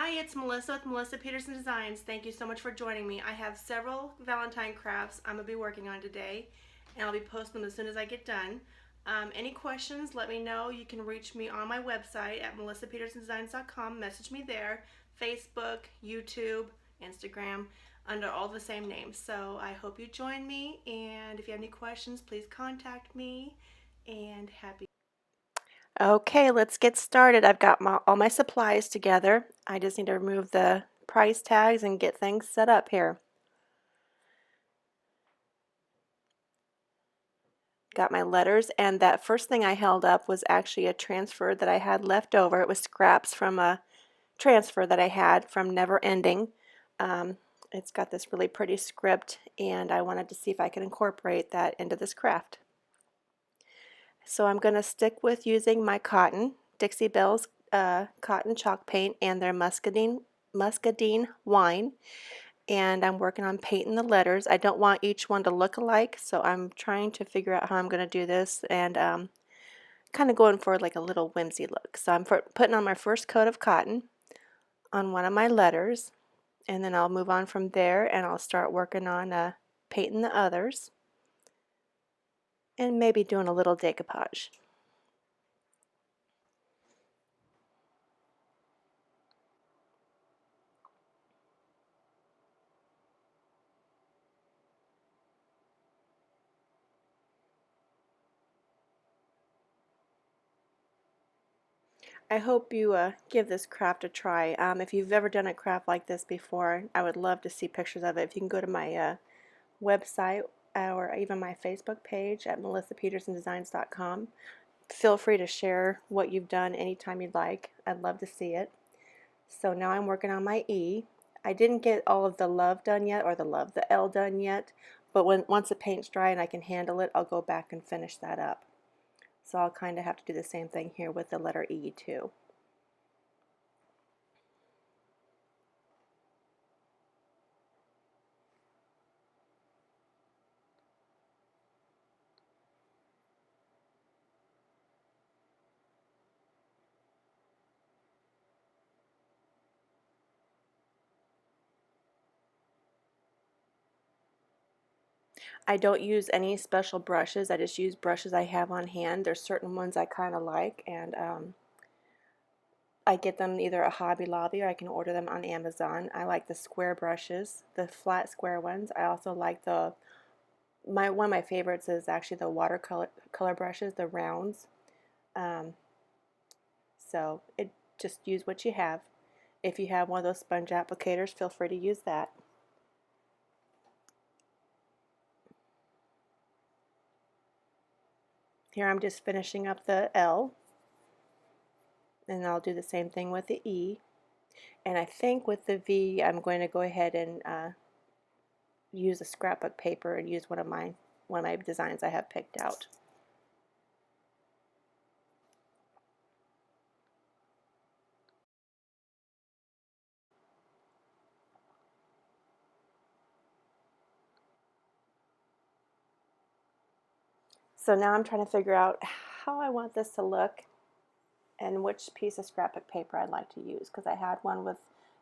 Hi, it's Melissa with Melissa Peterson Designs. Thank you so much for joining me. I have several Valentine crafts I'm going to be working on today, and I'll be posting them as soon as I get done. Any questions, let me know. You can reach me on my website at melissapetersondesigns.com. Message me there, Facebook, YouTube, Instagram, under all the same names. So I hope you join me, and if you have any questions, please contact me, and happy. Okay, let's get started. I've got all my supplies together. I just need to remove the price tags and get things set up here. Got my letters, and that first thing I held up was actually a transfer that I had left over. It was scraps from a transfer that I had from Never Ending. It's got this really pretty script, and I wanted to see if I could incorporate that into this craft. So I'm going to stick with using my cotton, Dixie Belles cotton chalk paint, and their muscadine wine. And I'm working on painting the letters. I don't want each one to look alike, so I'm trying to figure out how I'm going to do this, and kind of going for like a little whimsy look. So I'm putting on my first coat of cotton on one of my letters, and then I'll move on from there and I'll start working on painting the others and maybe doing a little decoupage. I hope you give this craft a try. If you've ever done a craft like this before, I would love to see pictures of it. If you can go to my website or even my Facebook page at melissapetersondesigns.com. Feel free to share what you've done anytime you'd like. I'd love to see it. So now I'm working on my E. I didn't get all of the love done yet, or the L done yet, but once the paint's dry and I can handle it, I'll go back and finish that up. So I'll kind of have to do the same thing here with the letter E too. I don't use any special brushes. I just use brushes I have on hand. There's certain ones I kind of like, and I get them either at Hobby Lobby or I can order them on Amazon. I like the square brushes, the flat square ones. I also like one of my favorites is actually the watercolor brushes, the rounds. Um, so just use what you have. If you have one of those sponge applicators, feel free to use that. Here I'm just finishing up the L, and I'll do the same thing with the E. And I think with the V, I'm going to go ahead and use a scrapbook paper and use one of my designs I have picked out. So now I'm trying to figure out how I want this to look and which piece of scrapbook paper I'd like to use, because I had one with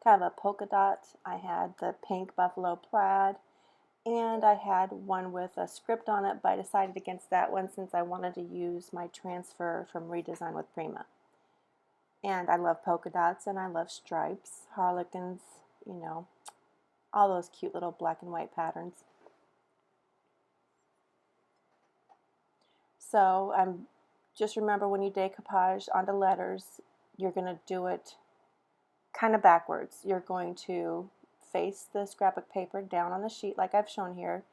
kind of a polka dot, I had the pink buffalo plaid, and I had one with a script on it, but I decided against that one since I wanted to use my transfer from Redesign with Prima. And I love polka dots and I love stripes, harlequins, you know, all those cute little black and white patterns. So just remember, when you decoupage onto letters, you're going to do it kind of backwards. You're going to face the scrapbook paper down on the sheet like I've shown here,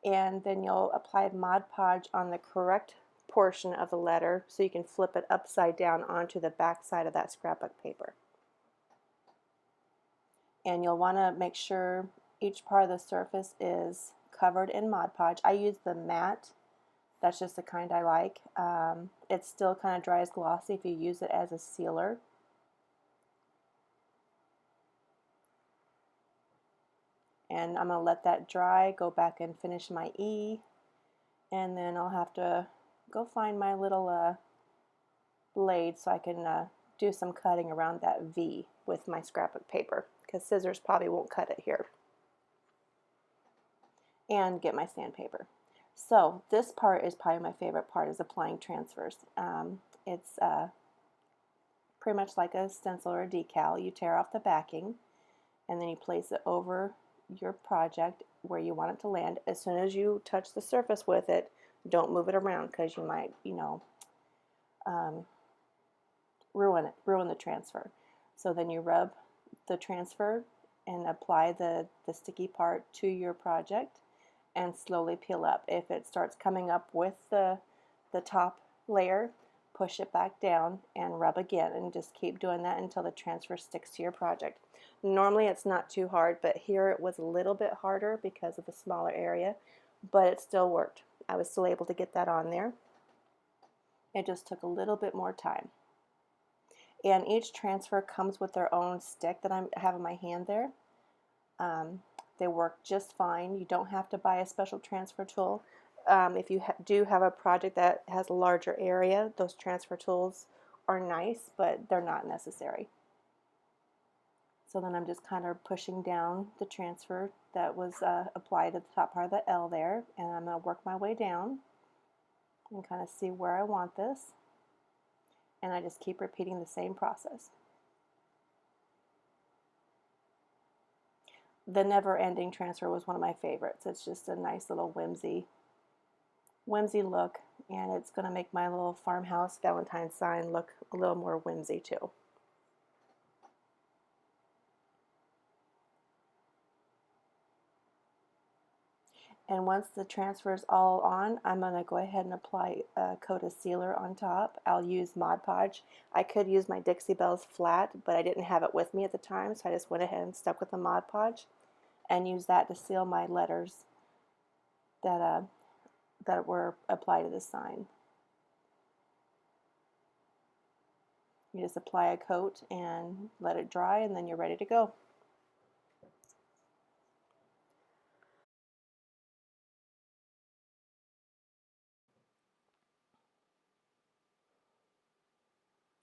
and then you'll apply Mod Podge on the correct portion of the letter so you can flip it upside down onto the back side of that scrapbook paper. And you'll want to make sure each part of the surface is covered in Mod Podge. I use the matte. That's just the kind I like. It still kind of dries glossy if you use it as a sealer. And I'm going to let that dry, go back and finish my E, and then I'll have to go find my little blade so I can do some cutting around that V with my scrapbook paper, because scissors probably won't cut it here. And get my sandpaper. So this part is probably my favorite part, is applying transfers. It's pretty much like a stencil or a decal. You tear off the backing and then you place it over your project where you want it to land. As soon as you touch the surface with it, don't move it around, because you might, ruin the transfer. So then you rub the transfer and apply the sticky part to your project and slowly peel up. If it starts coming up with the top layer, push it back down and rub again, and just keep doing that until the transfer sticks to your project. Normally it's not too hard, but here it was a little bit harder because of the smaller area, but it still worked. I was still able to get that on there. It just took a little bit more time. And each transfer comes with their own stick that I have in my hand there. They work just fine. You don't have to buy a special transfer tool. If you do have a project that has a larger area, those transfer tools are nice, but they're not necessary. So then I'm just kind of pushing down the transfer that was applied at the top part of the L there, and I'm going to work my way down and kind of see where I want this. And I just keep repeating the same process. The never-ending transfer was one of my favorites. It's just a nice little whimsy look, and it's going to make my little farmhouse Valentine sign look a little more whimsy too. And once the transfer is all on, I'm going to go ahead and apply a coat of sealer on top. I'll use Mod Podge. I could use my Dixie Belles flat, but I didn't have it with me at the time, so I just went ahead and stuck with the Mod Podge and used that to seal my letters that were applied to the sign. You just apply a coat and let it dry, and then you're ready to go.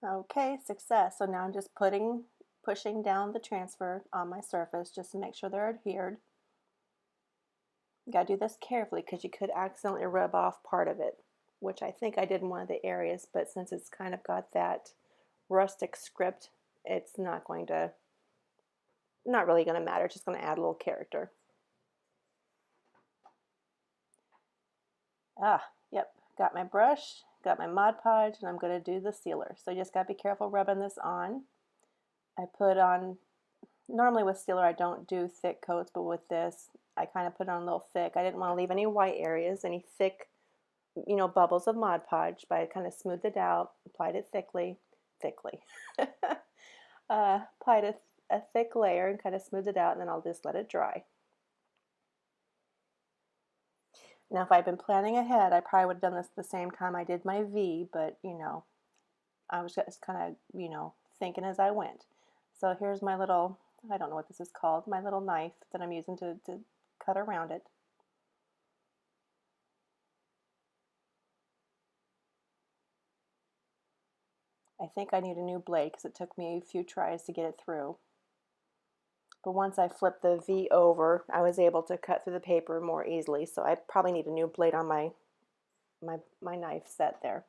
Okay, success. So now I'm just pushing down the transfer on my surface just to make sure they're adhered. You gotta do this carefully because you could accidentally rub off part of it, which I think I did in one of the areas, but since it's kind of got that rustic script, it's not really going to matter. It's just going to add a little character. Yep, got my brush, got my Mod Podge, and I'm going to do the sealer. So you just got to be careful rubbing this on. I put on, normally with sealer I don't do thick coats, but with this I kind of put it on a little thick. I didn't want to leave any white areas, any thick, bubbles of Mod Podge, but I kind of smoothed it out, applied it thickly, applied a thick layer and kind of smoothed it out, and then I'll just let it dry. Now, if I'd been planning ahead, I probably would have done this at the same time I did my V, but, I was just kind of, thinking as I went. So here's my little, I don't know what this is called, my little knife that I'm using to cut around it. I think I need a new blade because it took me a few tries to get it through. But once I flipped the V over, I was able to cut through the paper more easily, so I probably need a new blade on my knife set there.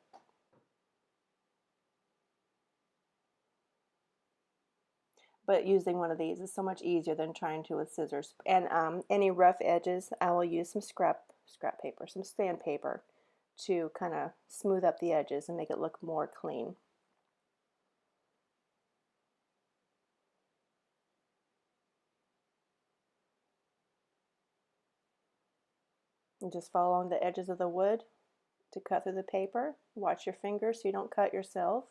But using one of these is so much easier than trying to with scissors. And any rough edges, I will use some scrap paper, some sandpaper, to kind of smooth up the edges and make it look more clean. And just follow along the edges of the wood to cut through the paper. Watch your fingers so you don't cut yourself.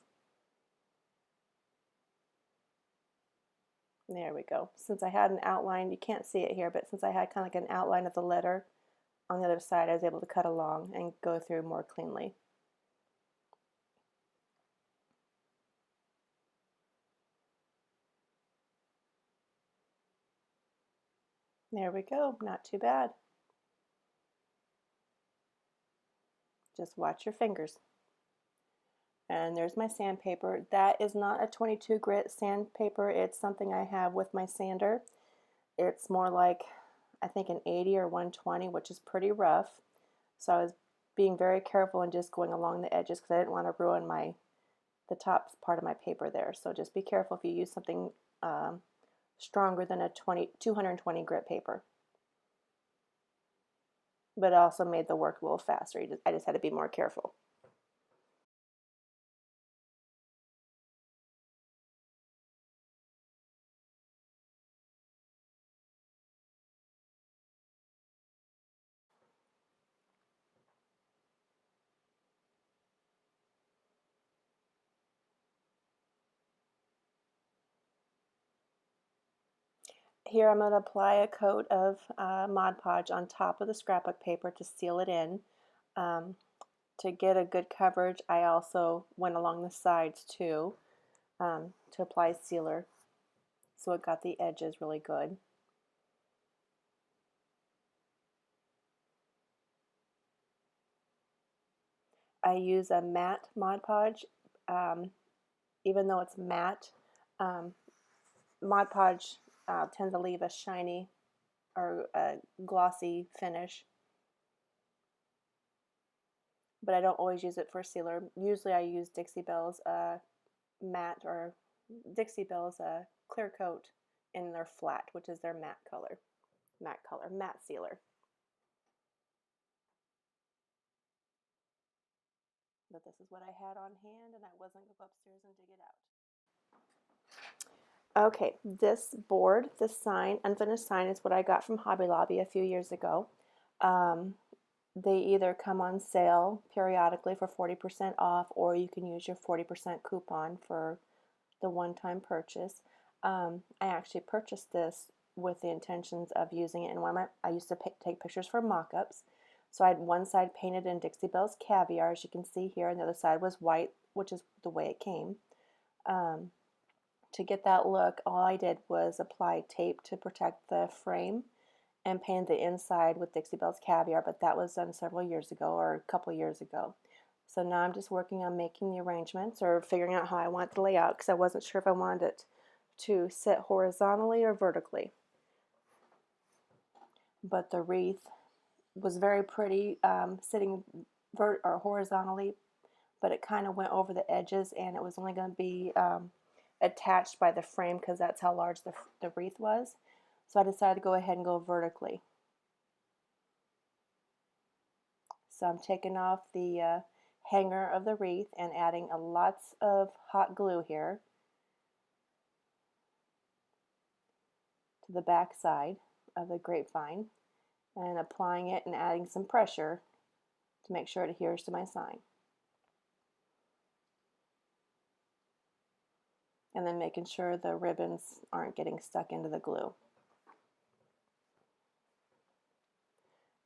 There we go. Since I had an outline, you can't see it here, but since I had kind of like an outline of the letter on the other side, I was able to cut along and go through more cleanly. There we go. Not too bad. Just watch your fingers. And there's my sandpaper. That is not a 22 grit sandpaper. It's something I have with my sander. It's more like, I think, an 80 or 120, which is pretty rough. So I was being very careful and just going along the edges because I didn't want to ruin the top part of my paper there. So just be careful if you use something stronger than a 220 grit paper. But it also made the work a little faster. I just had to be more careful. Here I'm going to apply a coat of Mod Podge on top of the scrapbook paper to seal it in. To get a good coverage, I also went along the sides too to apply sealer, so it got the edges really good. I use a matte Mod Podge. Even though it's matte, Mod Podge tends to leave a shiny or a glossy finish, but I don't always use it for sealer. Usually I use Dixie Belles matte or Dixie Belles clear coat in their flat, which is their matte sealer. But this is what I had on hand, and I wasn't going to go upstairs and dig it out. Okay, this board, this sign, unfinished sign, is what I got from Hobby Lobby a few years ago. They either come on sale periodically for 40% off, or you can use your 40% coupon for the one-time purchase. I actually purchased this with the intentions of using it in one of I used to take pictures for mock-ups. So I had one side painted in Dixie Belles Caviar, as you can see here, and the other side was white, which is the way it came. To get that look, all I did was apply tape to protect the frame and painted the inside with Dixie Belles Caviar, but that was done several years ago, or a couple years ago. So now I'm just working on making the arrangements or figuring out how I want the layout, because I wasn't sure if I wanted it to sit horizontally or vertically. But the wreath was very pretty sitting horizontally, but it kind of went over the edges, and it was only going to be attached by the frame because that's how large the wreath was. So I decided to go ahead and go vertically. So I'm taking off the hanger of the wreath and adding lots of hot glue here to the back side of the grapevine, and applying it and adding some pressure to make sure it adheres to my sign. And then making sure the ribbons aren't getting stuck into the glue.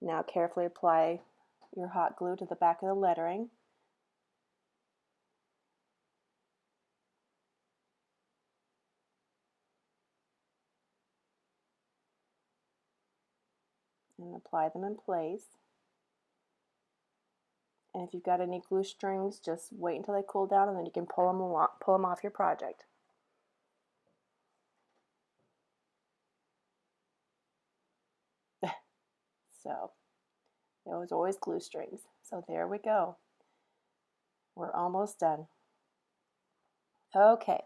Now carefully apply your hot glue to the back of the lettering. And apply them in place. And if you've got any glue strings, just wait until they cool down, and then you can pull them off your project. So there was always glue strings. So there we go. We're almost done. Okay,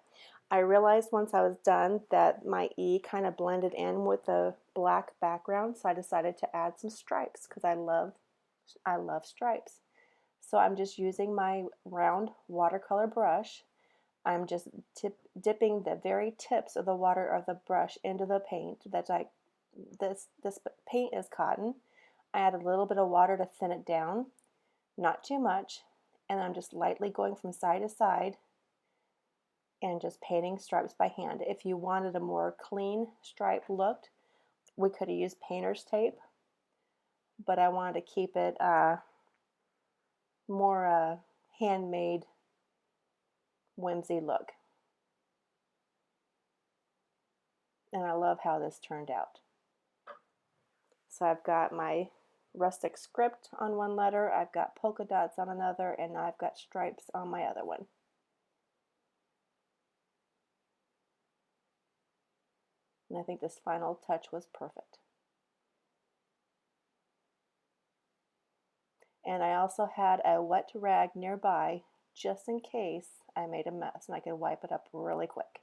I realized once I was done that my E kind of blended in with the black background, so I decided to add some stripes because I love stripes. So I'm just using my round watercolor brush. I'm just dipping the very tips of the water of the brush into the paint. This paint is cotton. I add a little bit of water to thin it down, not too much, and I'm just lightly going from side to side and just painting stripes by hand. If you wanted a more clean stripe look, we could have used painter's tape, but I wanted to keep it more handmade, whimsy look. And I love how this turned out. So I've got my rustic script on one letter, I've got polka dots on another, and I've got stripes on my other one. And I think this final touch was perfect. And I also had a wet rag nearby just in case I made a mess and I could wipe it up really quick.